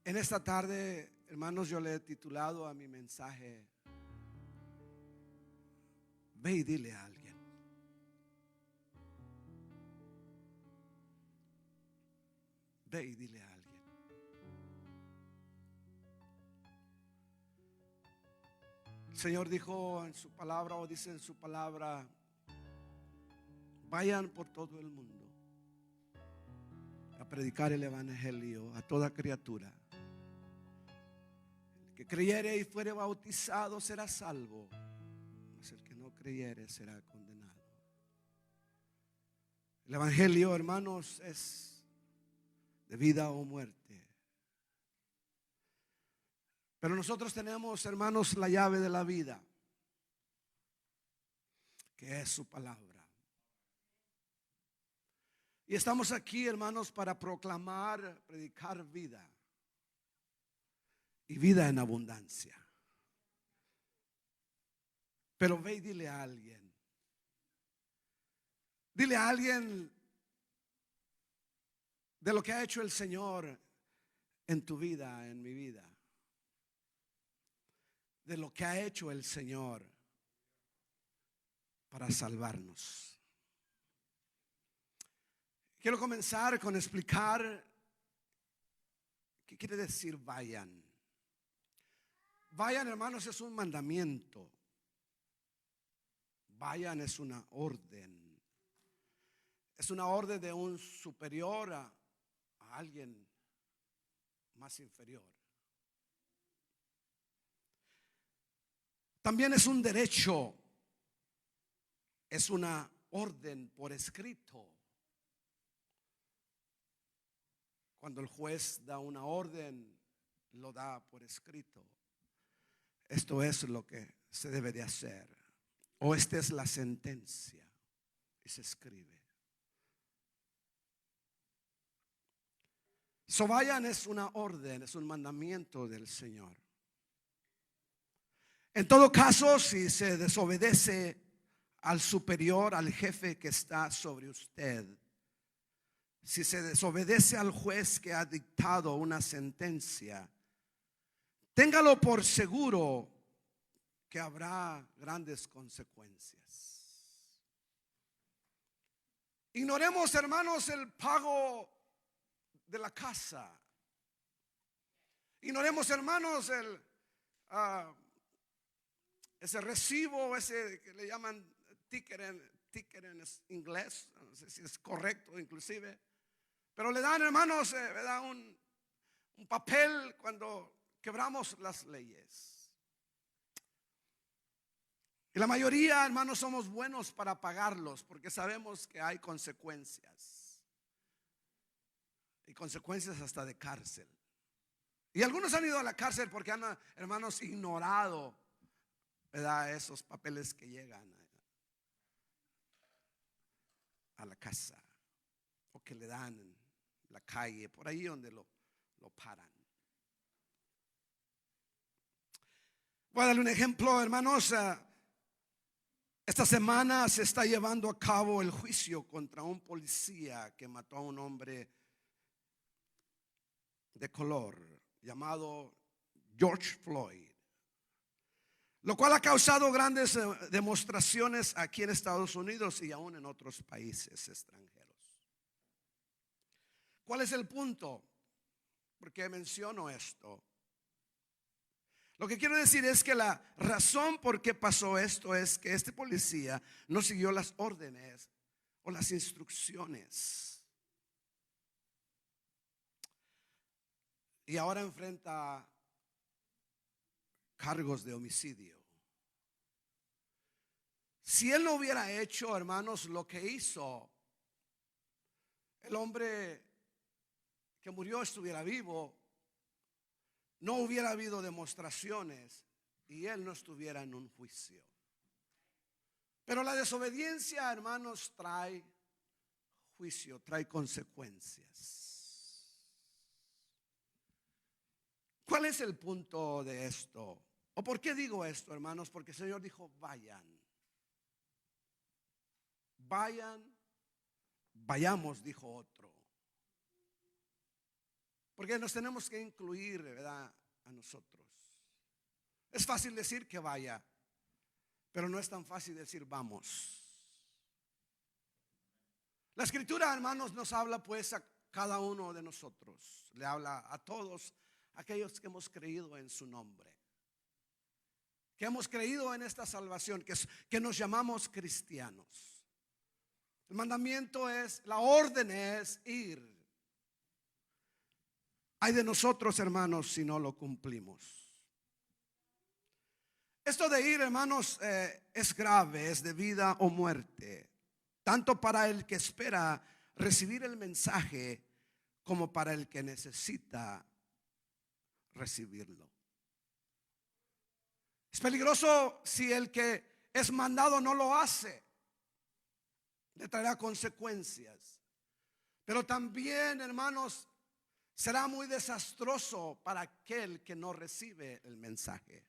En esta tarde, hermanos, yo le he titulado a mi mensaje: ve y dile a alguien. Ve y dile a alguien. El Señor dijo en su palabra, o dice en su palabra: vayan por todo el mundo a predicar el evangelio a toda criatura. El que creyere y fuere bautizado será salvo, mas el que no creyere será condenado. El evangelio, hermanos, es de vida o muerte. Pero nosotros tenemos, hermanos, la llave de la vida, que es su palabra. Y estamos aquí, hermanos, para proclamar, predicar vida, y vida en abundancia. Pero ve y dile a alguien. Dile a alguien de lo que ha hecho el Señor en tu vida, en mi vida. De lo que ha hecho el Señor para salvarnos. Quiero comenzar con explicar qué quiere decir vayan. Vayan, hermanos, es un mandamiento. Vayan es una orden. Es una orden de un superior a alguien más inferior. También es un derecho. Es una orden por escrito. Cuando el juez da una orden, lo da por escrito. Esto es lo que se debe de hacer. O esta es la sentencia. Y se escribe. So vayan es una orden, es un mandamiento del Señor. En todo caso, si se desobedece al superior, al jefe que está sobre usted, si se desobedece al juez que ha dictado una sentencia, téngalo por seguro que habrá grandes consecuencias. Ignoremos, hermanos, el pago de la casa. Ignoremos, hermanos, ese recibo, ese que le llaman ticket en inglés, no sé si es correcto inclusive, pero le dan, hermanos, ¿verdad? un papel cuando quebramos las leyes. Y la mayoría, hermanos, somos buenos para pagarlos porque sabemos que hay consecuencias. Y consecuencias hasta de cárcel. Y algunos han ido a la cárcel porque han, hermanos, ignorado, ¿verdad?, esos papeles que llegan a la casa o que le dan en la calle, por ahí donde lo paran. Voy a darle un ejemplo, hermanos. Esta semana se está llevando a cabo el juicio contra un policía que mató a un hombre de color llamado George Floyd, lo cual ha causado grandes demostraciones aquí en Estados Unidos y aún en otros países extranjeros. ¿Cuál es el punto? ¿Por qué menciono esto? Lo que quiero decir es que la razón por qué pasó esto es que este policía no siguió las órdenes o las instrucciones. Y ahora enfrenta cargos de homicidio. Si él no hubiera hecho, hermanos, lo que hizo, el hombre que murió estuviera vivo, no hubiera habido demostraciones y él no estuviera en un juicio. Pero la desobediencia, hermanos, trae juicio, trae consecuencias. ¿Cuál es el punto de esto? ¿O por qué digo esto, hermanos? Porque el Señor dijo: vayan. Vayan, vayamos, dijo otro. Porque nos tenemos que incluir, ¿verdad?, a nosotros. Es fácil decir que vaya, pero no es tan fácil decir vamos. La escritura, hermanos, nos habla pues a cada uno de nosotros. Le habla a todos aquellos que hemos creído en su nombre, que hemos creído en esta salvación, que nos llamamos cristianos. El mandamiento es, la orden es ir. Hay de nosotros, hermanos, si no lo cumplimos. Esto de ir, hermanos, es grave, es de vida o muerte, tanto para el que espera recibir el mensaje como para el que necesita recibirlo. Es peligroso si el que es mandado no lo hace, le traerá consecuencias. Pero también, hermanos, será muy desastroso para aquel que no recibe el mensaje.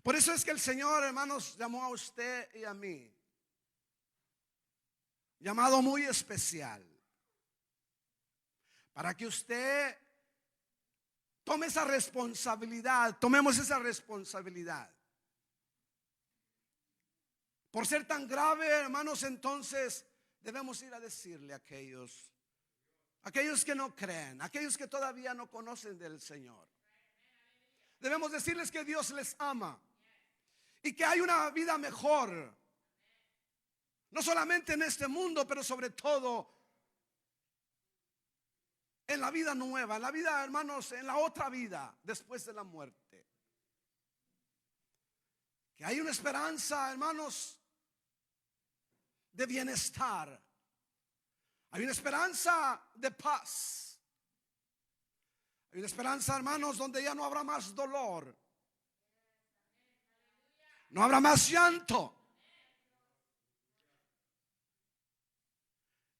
Por eso es que el Señor, hermanos, llamó a usted y a mí, llamado muy especial, para que usted tome esa responsabilidad, tomemos esa responsabilidad. Por ser tan grave, hermanos, entonces debemos ir a decirle a aquellos que no creen, aquellos que todavía no conocen del Señor. Debemos decirles que Dios les ama y que hay una vida mejor, no solamente en este mundo, pero sobre todo en la vida nueva, en la vida, hermanos, en la otra vida después de la muerte. Que hay una esperanza, hermanos, de bienestar. Hay una esperanza de paz. Hay una esperanza, hermanos, donde ya no habrá más dolor, no habrá más llanto.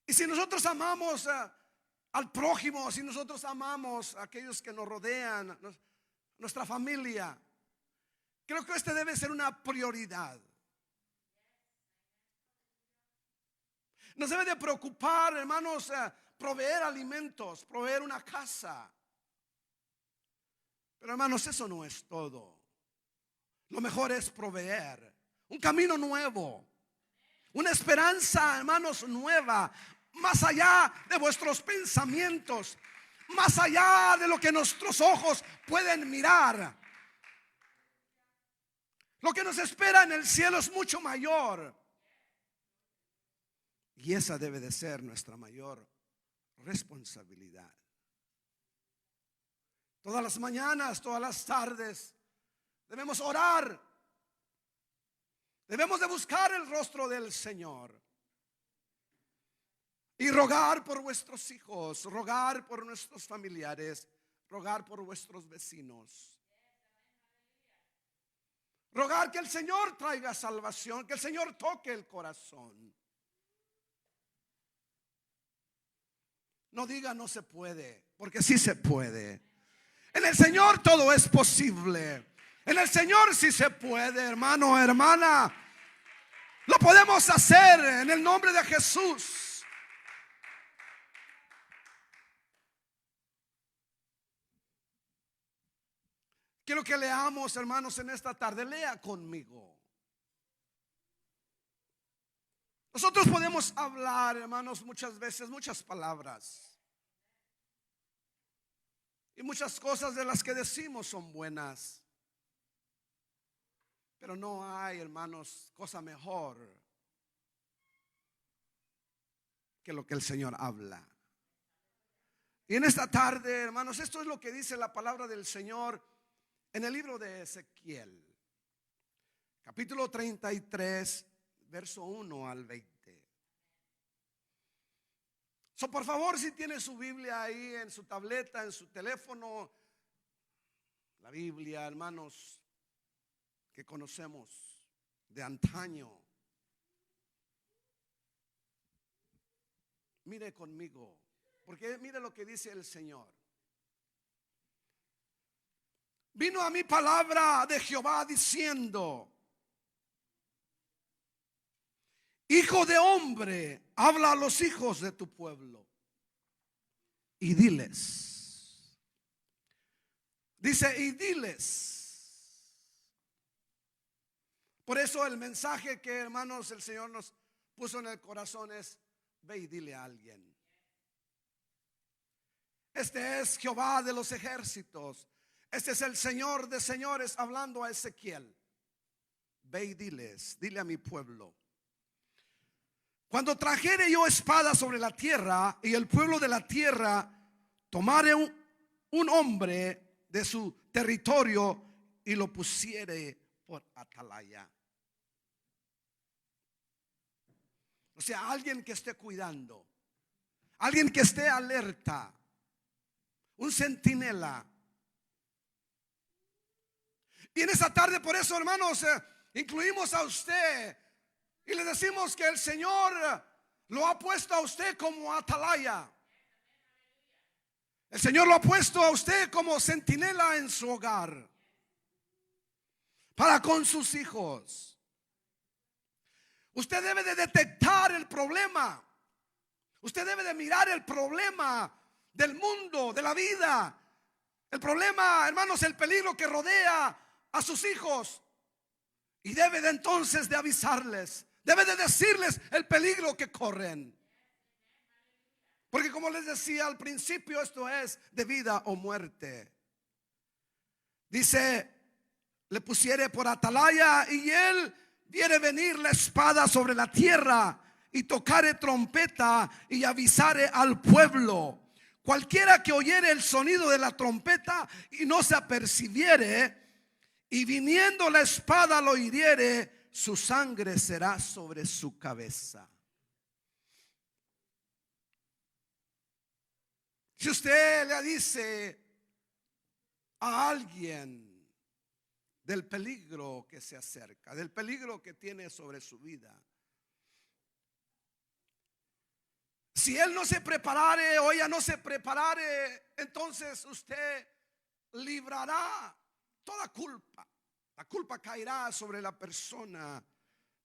Y si nosotros amamos al prójimo, si nosotros amamos a aquellos que nos rodean, nuestra familia, creo que este debe ser una prioridad. Nos debe de preocupar, hermanos, proveer alimentos, proveer una casa. Pero, hermanos, eso no es todo. Lo mejor es proveer un camino nuevo, una esperanza, hermanos, nueva, más allá de vuestros pensamientos, más allá de lo que nuestros ojos pueden mirar. Lo que nos espera en el cielo es mucho mayor. Y esa debe de ser nuestra mayor responsabilidad. Todas las mañanas, todas las tardes, debemos orar. Debemos de buscar el rostro del Señor y rogar por vuestros hijos, rogar por nuestros familiares, rogar por vuestros vecinos. Rogar que el Señor traiga salvación, que el Señor toque el corazón. No diga no se puede, porque sí se puede. En el Señor todo es posible. En el Señor sí se puede, hermano, hermana. Lo podemos hacer en el nombre de Jesús. Quiero que leamos, hermanos, en esta tarde. Lea conmigo. Nosotros podemos hablar, hermanos, muchas veces, muchas palabras. Y muchas cosas de las que decimos son buenas. Pero no hay, hermanos, cosa mejor que lo que el Señor habla. Y en esta tarde, hermanos, esto es lo que dice la palabra del Señor en el libro de Ezequiel, capítulo 33, verso 1 al 20. Por favor, si tiene su Biblia ahí en su tableta, en su teléfono, la Biblia, hermanos, que conocemos de antaño. Mire conmigo, porque mire lo que dice el Señor. Vino a mi palabra de Jehová diciendo: Hijo de hombre, habla a los hijos de tu pueblo y diles. Dice, y diles. Por eso el mensaje que, hermanos, el Señor nos puso en el corazón es: ve y dile a alguien. Este es Jehová de los ejércitos. Este es el Señor de señores hablando a Ezequiel. Ve y diles, dile a mi pueblo: cuando trajere yo espada sobre la tierra y el pueblo de la tierra tomare un hombre de su territorio y lo pusiere por atalaya. O sea, alguien que esté cuidando, alguien que esté alerta, un centinela. Y en esta tarde, por eso, hermanos, incluimos a usted y le decimos que el Señor lo ha puesto a usted como atalaya. El Señor lo ha puesto a usted como centinela en su hogar, para con sus hijos. Usted debe de detectar el problema. Usted debe de mirar el problema del mundo, de la vida. El problema, hermanos, el peligro que rodea a sus hijos. Y debe de entonces de avisarles. Debe de decirles el peligro que corren. Porque como les decía al principio, esto es de vida o muerte. Dice, le pusiere por atalaya y él viere venir la espada sobre la tierra y tocare trompeta y avisare al pueblo. Cualquiera que oyere el sonido de la trompeta y no se apercibiere, y viniendo la espada lo hiriere, su sangre será sobre su cabeza. Si usted le dice a alguien del peligro que se acerca, del peligro que tiene sobre su vida, si él no se preparare o ella no se preparare, entonces usted librará toda culpa. La culpa caerá sobre la persona,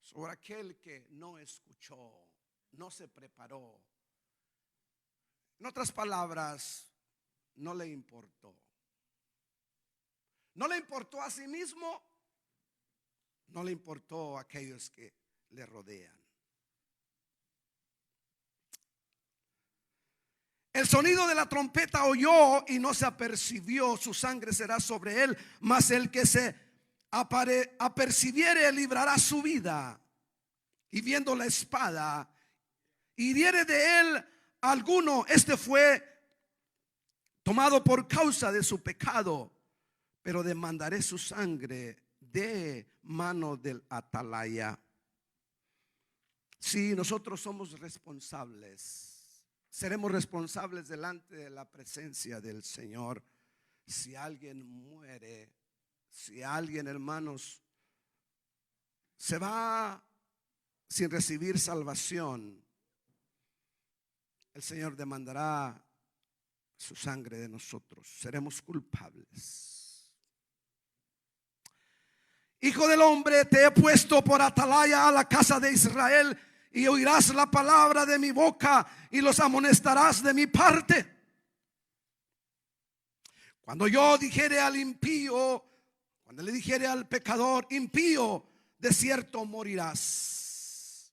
sobre aquel que no escuchó, no se preparó. En otras palabras, no le importó. No le importó a sí mismo, no le importó a aquellos que le rodean. El sonido de la trompeta oyó y no se apercibió, su sangre será sobre él, mas el que se apercibiere librará su vida. Y viendo la espada, hiriere de él alguno, este fue tomado por causa de su pecado, pero demandaré su sangre de mano del atalaya. Si nosotros somos responsables, seremos responsables delante de la presencia del Señor. Si alguien muere, si alguien, hermanos, se va sin recibir salvación, el Señor demandará su sangre de nosotros. Seremos culpables. Hijo del hombre, te he puesto por atalaya a la casa de Israel, y oirás la palabra de mi boca y los amonestarás de mi parte. Cuando yo dijere al impío, cuando le dijere al pecador, impío, de cierto morirás.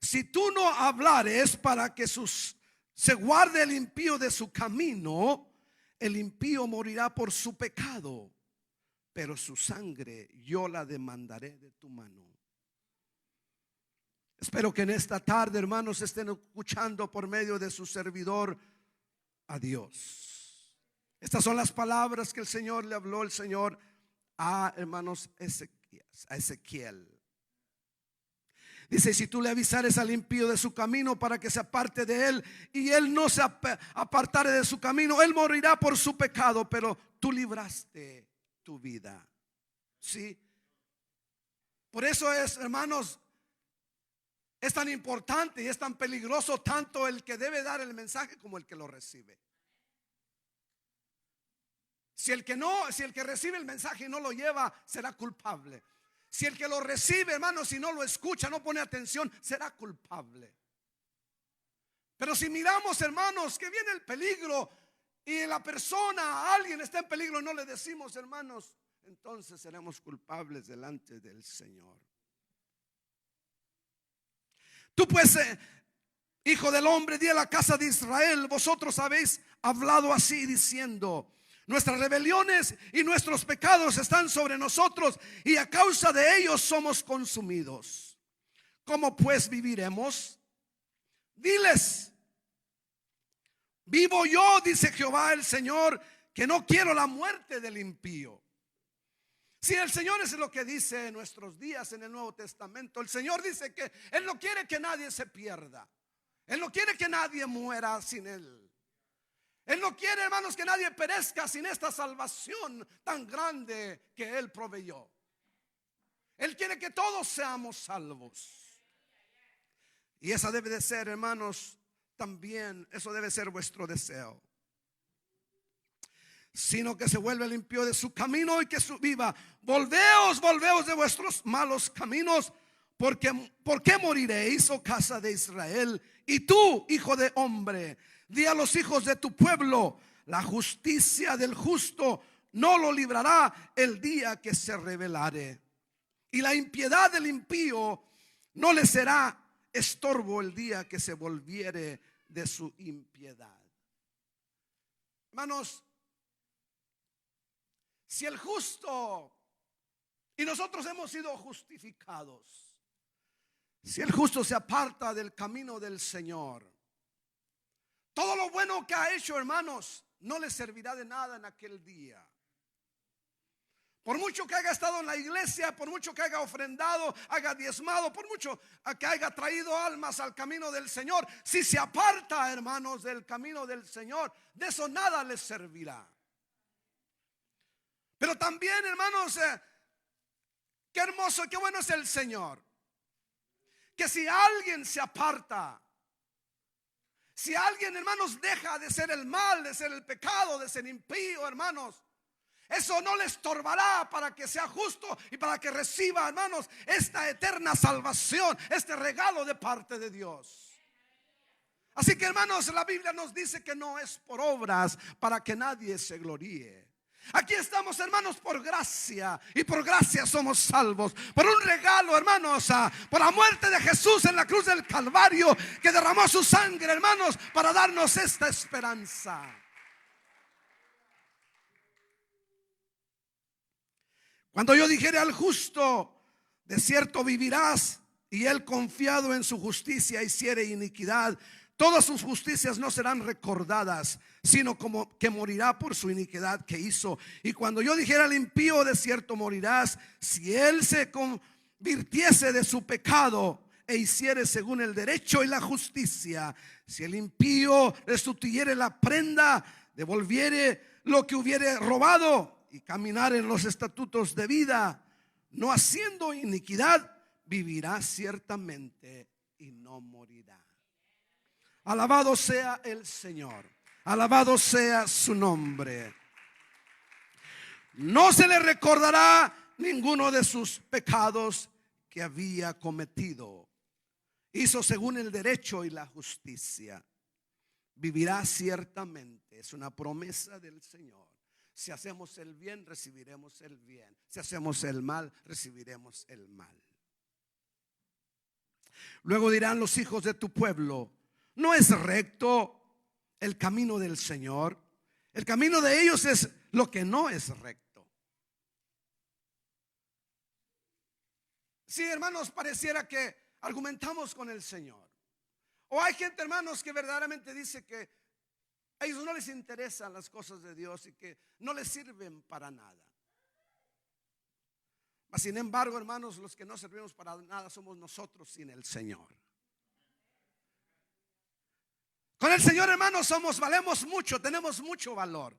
Si tú no hablares para que se guarde el impío de su camino, el impío morirá por su pecado, pero su sangre yo la demandaré de tu mano. Espero que en esta tarde, hermanos, estén escuchando por medio de su servidor a Dios. Estas son las palabras que el Señor le habló, el Señor a hermanos a Ezequiel. Dice, si tú le avisares al impío de su camino para que se aparte de él, y él no se apartare de su camino, él morirá por su pecado, pero tú libraste tu vida. ¿Sí? Por eso es, hermanos, es tan importante y es tan peligroso tanto el que debe dar el mensaje como el que lo recibe. Si el que recibe el mensaje y no lo lleva, será culpable. Si el que lo recibe, hermanos, si no lo escucha, no pone atención, será culpable. Pero si miramos, hermanos, que viene el peligro y la persona, alguien está en peligro, no le decimos, hermanos, entonces seremos culpables delante del Señor. Tú pues, hijo del hombre, di a la casa de Israel: vosotros habéis hablado así, diciendo: nuestras rebeliones y nuestros pecados están sobre nosotros, y a causa de ellos somos consumidos. ¿Cómo pues viviremos? Diles: vivo yo, dice Jehová el Señor, que no quiero la muerte del impío. Si el Señor es lo que dice en nuestros días en el Nuevo Testamento, el Señor dice que Él no quiere que nadie se pierda. Él no quiere que nadie muera sin Él. Él no quiere, hermanos, que nadie perezca sin esta salvación tan grande que Él proveyó. Él quiere que todos seamos salvos. Y esa debe de ser, hermanos, también, eso debe ser vuestro deseo. Sino que se vuelve el impío de su camino y que viva. Volveos de vuestros malos caminos, porque ¿por qué moriréis, oh casa de Israel? Y tú, hijo de hombre, di a los hijos de tu pueblo: la justicia del justo no lo librará el día que se rebelare, y la impiedad del impío no le será estorbo el día que se volviere de su impiedad. Hermanos, si el justo, y nosotros hemos sido justificados, si el justo se aparta del camino del Señor, todo lo bueno que ha hecho, hermanos, no le servirá de nada en aquel día. Por mucho que haya estado en la iglesia, por mucho que haya ofrendado, haya diezmado, por mucho que haya traído almas al camino del Señor, si se aparta, hermanos, del camino del Señor, de eso nada les servirá. Pero también, hermanos, qué hermoso, qué bueno es el Señor, que si alguien se aparta, si alguien, hermanos, deja de ser el mal, de ser el pecado, de ser impío, hermanos, eso no le estorbará para que sea justo y para que reciba, hermanos, esta eterna salvación, este regalo de parte de Dios. Así que, hermanos, la Biblia nos dice que no es por obras para que nadie se gloríe. Aquí estamos, hermanos, por gracia, y por gracia somos salvos, por un regalo, hermanos, por la muerte de Jesús en la cruz del Calvario, que derramó su sangre, hermanos, para darnos esta esperanza. Cuando yo dijere al justo: de cierto vivirás, y él, confiado en su justicia, hiciere iniquidad, todas sus justicias no serán recordadas, sino como que morirá por su iniquidad que hizo. Y cuando yo dijera al impío: de cierto morirás, si él se convirtiese de su pecado e hiciere según el derecho y la justicia, si el impío restituyere la prenda, devolviere lo que hubiere robado, y caminar en los estatutos de vida, no haciendo iniquidad, vivirá ciertamente y no morirá. Alabado sea el Señor, alabado sea su nombre. No se le recordará ninguno de sus pecados que había cometido. Hizo según el derecho y la justicia. Vivirá ciertamente. Es una promesa del Señor. Si hacemos el bien, recibiremos el bien. Si hacemos el mal, recibiremos el mal. Luego dirán los hijos de tu pueblo: ¿no es recto el camino del Señor? El camino de ellos es lo que no es recto. Sí, hermanos, pareciera que argumentamos con el Señor. O hay gente, hermanos, que verdaderamente dice que a ellos no les interesan las cosas de Dios y que no les sirven para nada. Mas, sin embargo, hermanos, los que no servimos para nada somos nosotros sin el Señor. Con el Señor, hermanos, valemos mucho, tenemos mucho valor.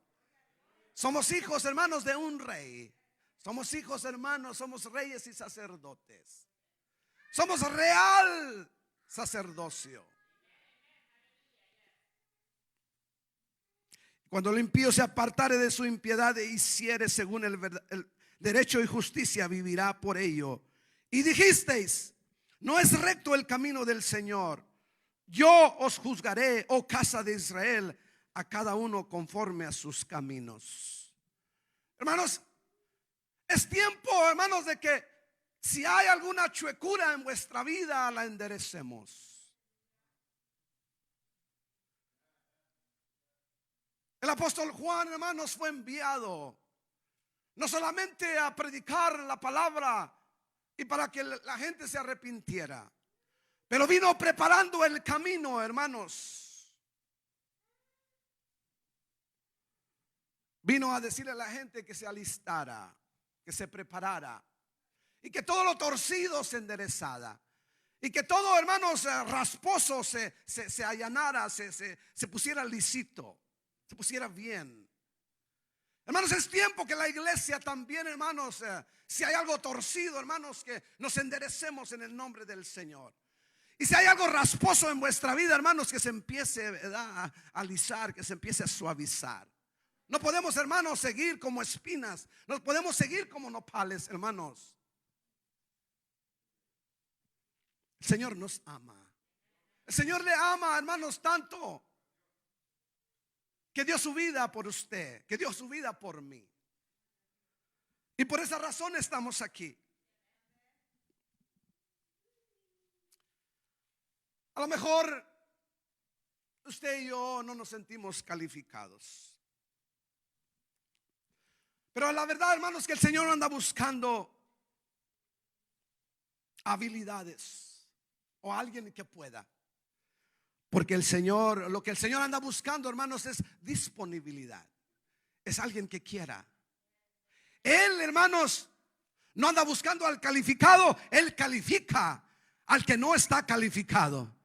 Somos hijos, hermanos, de un rey. Somos hijos, hermanos, somos reyes y sacerdotes. Somos real sacerdocio. Cuando el impío se apartare de su impiedad e hiciere según el derecho y justicia, vivirá por ello. Y dijisteis: no es recto el camino del Señor. Yo os juzgaré, oh casa de Israel, a cada uno conforme a sus caminos. Hermanos, es tiempo, hermanos, de que si hay alguna chuecura en vuestra vida, la enderecemos. El apóstol Juan, hermanos, fue enviado no solamente a predicar la palabra y para que la gente se arrepintiera, pero vino preparando el camino, hermanos. Vino a decirle a la gente que se alistara, que se preparara y que todo lo torcido se enderezara y que todo, hermanos, rasposo se allanara, se pusiera lisito, se pusiera bien. Hermanos, es tiempo que la iglesia también, hermanos, si hay algo torcido, hermanos, que nos enderecemos en el nombre del Señor. Y si hay algo rasposo en vuestra vida, hermanos, que se empiece, ¿verdad?, a alisar, que se empiece a suavizar. No podemos, hermanos, seguir como espinas. No podemos seguir como nopales, hermanos. El Señor nos ama. El Señor le ama, hermanos, tanto que dio su vida por usted, que dio su vida por mí. Y por esa razón estamos aquí. A lo mejor usted y yo no nos sentimos calificados, pero la verdad, hermanos, que el Señor anda buscando habilidades o alguien que pueda. Porque el Señor, lo que el Señor anda buscando, hermanos, es disponibilidad. Es alguien que quiera. Él, hermanos, no anda buscando al calificado. Él califica al que no está calificado.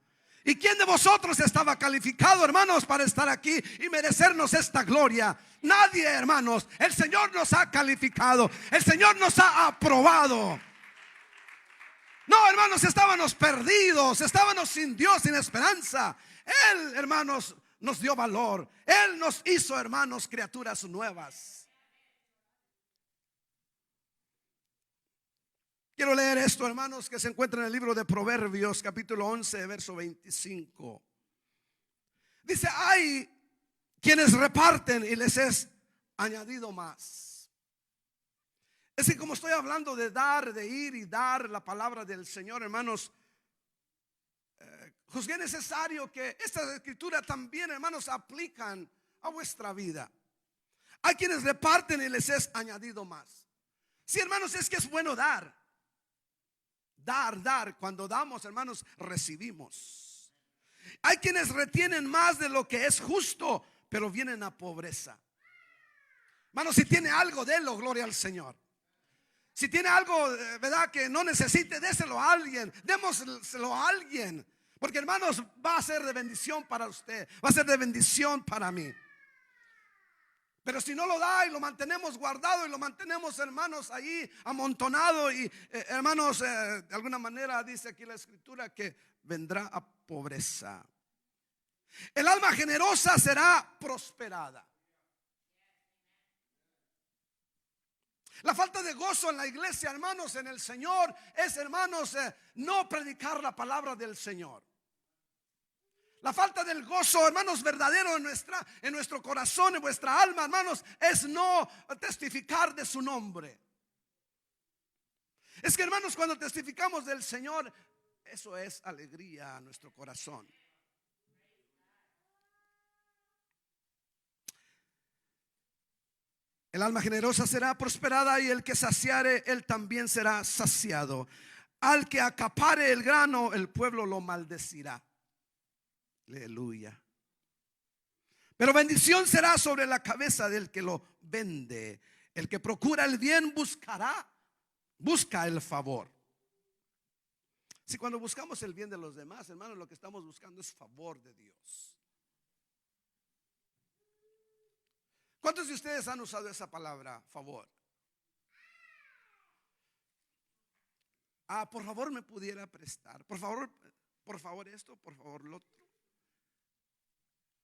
¿Y quién de vosotros estaba calificado, hermanos, para estar aquí y merecernos esta gloria? Nadie, hermanos. El Señor nos ha calificado. El Señor nos ha aprobado. No, hermanos, estábamos perdidos, estábamos sin Dios, sin esperanza. Él, hermanos, nos dio valor. Él nos hizo, hermanos, criaturas nuevas. Quiero leer esto, hermanos, que se encuentra en el libro de Proverbios, capítulo 11, verso 25. Dice: hay quienes reparten y les es añadido más. Es que como estoy hablando de dar, de ir y dar la palabra del Señor, hermanos, juzgué necesario que estas escrituras también, hermanos, aplican a vuestra vida. Hay quienes reparten y les es añadido más. Sí, hermanos, es que es bueno dar. Dar. Cuando damos, hermanos, recibimos. Hay quienes retienen más de lo que es justo, pero vienen a pobreza. Hermanos, si tiene algo, délo, gloria al Señor. Si tiene algo, verdad, que no necesite, déselo a alguien. Démoselo a alguien. Porque, hermanos, va a ser de bendición para usted. Va a ser de bendición para mí. Pero si no lo da y lo mantenemos guardado y lo mantenemos, hermanos, ahí amontonado y, hermanos, de alguna manera dice aquí la escritura que vendrá a pobreza. El alma generosa será prosperada. La falta de gozo en la iglesia, hermanos, en el Señor es, hermanos, no predicar la palabra del Señor. La falta del gozo, hermanos, verdadero en nuestro corazón, en vuestra alma, hermanos, es no testificar de su nombre. Es que, hermanos, cuando testificamos del Señor, eso es alegría a nuestro corazón. El alma generosa será prosperada y el que saciare, él también será saciado. Al que acapare el grano, el pueblo lo maldecirá. Aleluya. Pero bendición será sobre la cabeza del que lo vende. El que procura el bien busca el favor. Si cuando buscamos el bien de los demás, hermanos, lo que estamos buscando es favor de Dios. ¿Cuántos de ustedes han usado esa palabra, favor? Por favor, me pudiera prestar. Por favor esto, por favor lo otro.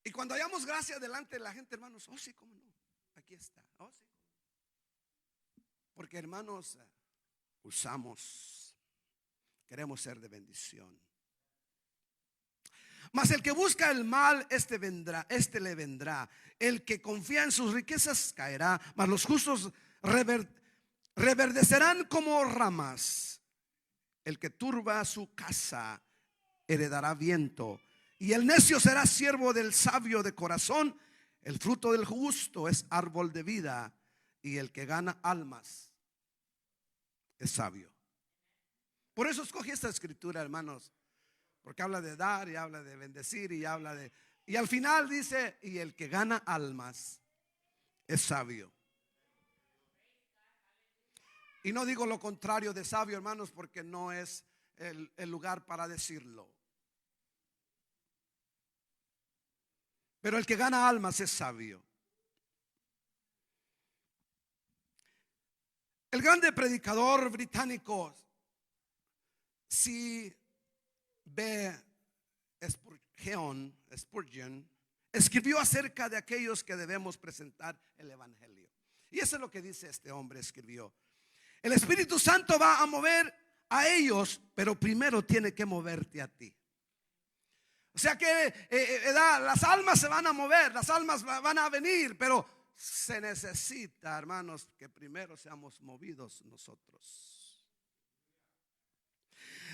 Y cuando hallamos gracia delante de la gente, hermanos, oh sí, cómo no, aquí está, oh sí. Porque, hermanos, queremos ser de bendición. Mas el que busca el mal, este le vendrá. El que confía en sus riquezas caerá, mas los justos reverdecerán como ramas. El que turba su casa heredará viento, y el necio será siervo del sabio de corazón. El fruto del justo es árbol de vida, y el que gana almas es sabio. Por eso escogí esta escritura, hermanos, porque habla de dar y habla de bendecir y habla de, y al final dice, y el que gana almas es sabio. Y no digo lo contrario de sabio, hermanos, porque no es el lugar para decirlo. Pero el que gana almas es sabio. El grande predicador británico C.B. Spurgeon escribió acerca de aquellos que debemos presentar el evangelio. Y eso es lo que dice este hombre, escribió: el Espíritu Santo va a mover a ellos, pero primero tiene que moverte a ti. O sea que las almas se van a mover, las almas van a venir, pero se necesita, hermanos, que primero seamos movidos nosotros.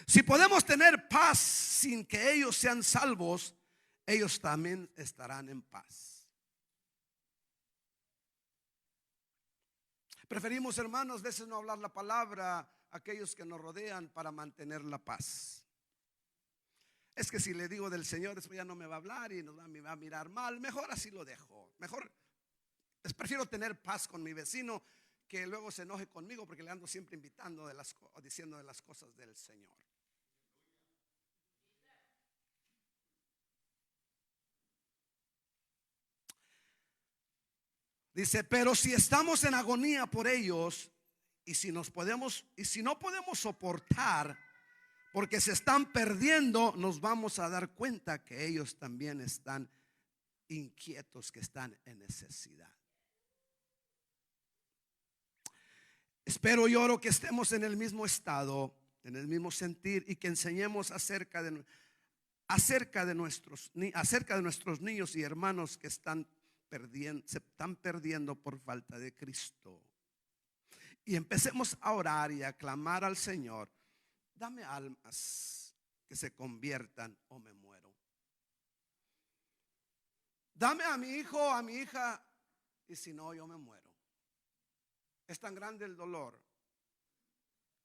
Si podemos tener paz sin que ellos sean salvos, ellos también estarán en paz. Preferimos, hermanos, a veces no hablar la palabra a aquellos que nos rodean para mantener la paz. Es que si le digo del Señor, después ya no me va a hablar y me va a mirar mal. Mejor así lo dejo. Mejor prefiero tener paz con mi vecino que luego se enoje conmigo porque le ando siempre invitando diciendo de las cosas del Señor. Dice, pero si estamos en agonía por ellos y si no podemos soportar porque se están perdiendo, nos vamos a dar cuenta que ellos también están inquietos, que están en necesidad. Espero y oro que estemos en el mismo estado, en el mismo sentir, y que enseñemos acerca de nuestros niños y hermanos que se están perdiendo por falta de Cristo. Y empecemos a orar y a clamar al Señor: dame almas que se conviertan o me muero. Dame a mi hijo, a mi hija, y si no, yo me muero. Es tan grande el dolor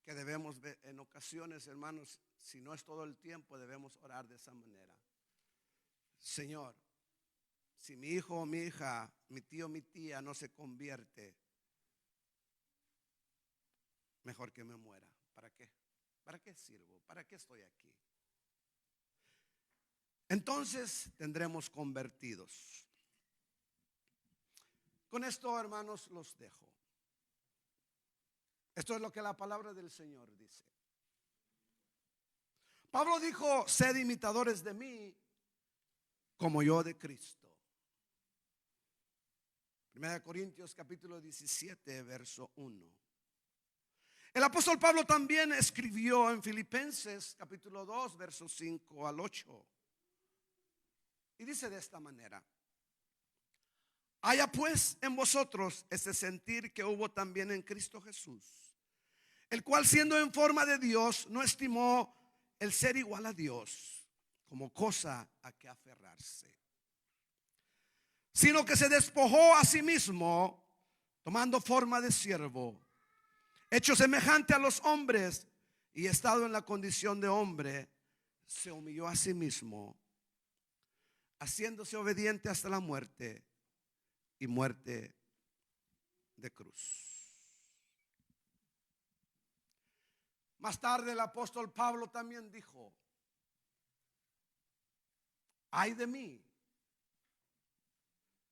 que debemos, en ocasiones, hermanos, si no es todo el tiempo, debemos orar de esa manera. Señor, si mi hijo o mi hija, mi tío o mi tía no se convierte, mejor que me muera. ¿Para qué? ¿Para qué sirvo? ¿Para qué estoy aquí? Entonces tendremos convertidos. Con esto, hermanos, los dejo. Esto es lo que la palabra del Señor dice. Pablo dijo: sed imitadores de mí como yo de Cristo. 1 Corintios capítulo 17 verso 1. El apóstol Pablo también escribió en Filipenses capítulo 2 versos 5 al 8. Y dice de esta manera: haya pues en vosotros ese sentir que hubo también en Cristo Jesús, el cual, siendo en forma de Dios, no estimó el ser igual a Dios como cosa a que aferrarse, sino que se despojó a sí mismo, tomando forma de siervo, hecho semejante a los hombres, y estado en la condición de hombre, se humilló a sí mismo, haciéndose obediente hasta la muerte, y muerte de cruz. Más tarde el apóstol Pablo también dijo: ay de mí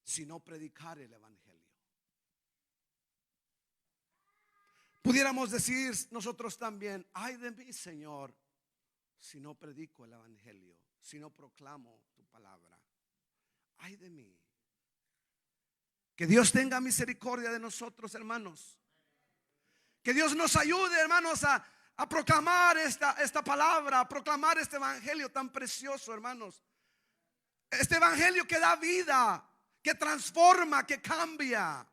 si no predicar el evangelio. Pudiéramos decir nosotros también: ay de mí, Señor, si no predico el evangelio, si no proclamo tu palabra. Ay de mí. Que Dios tenga misericordia de nosotros, hermanos. Que Dios nos ayude, hermanos, a proclamar esta palabra, a proclamar este evangelio tan precioso, hermanos. Este evangelio que da vida, que transforma, que cambia.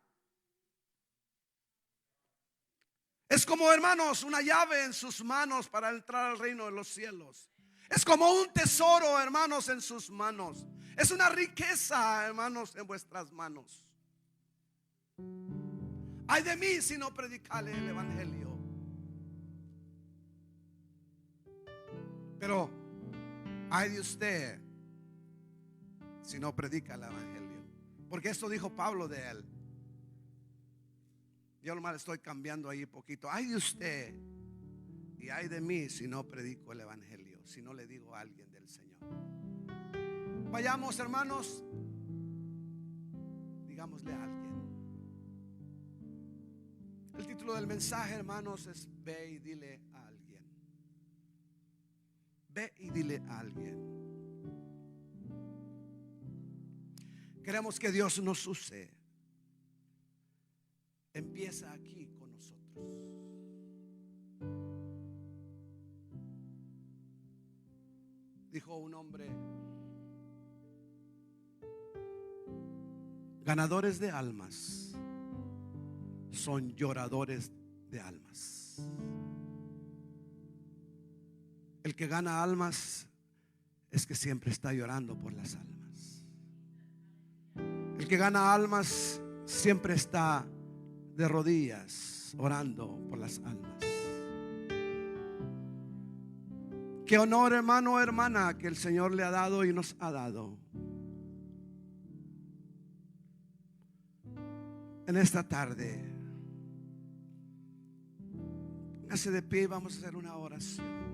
Es como, hermanos, una llave en sus manos para entrar al reino de los cielos. Es como un tesoro, hermanos, en sus manos. Es una riqueza, hermanos, en vuestras manos. Ay de mí si no predicarle el evangelio. Pero ay de usted si no predica el evangelio. Porque esto dijo Pablo de él. Yo nomás estoy cambiando ahí poquito. Ay de usted y ay de mí si no predico el evangelio, si no le digo a alguien del Señor. Vayamos, hermanos, digámosle a alguien. El título del mensaje, hermanos, es ve y dile a alguien. Ve y dile a alguien. Queremos que Dios nos use. Empieza aquí con nosotros. Dijo un hombre: ganadores de almas son lloradores de almas. El que gana almas es que siempre está llorando por las almas. El que gana almas siempre está de rodillas orando por las almas. Qué honor, hermano, hermana, que el Señor le ha dado y nos ha dado. En esta tarde, póngase de pie y vamos a hacer una oración.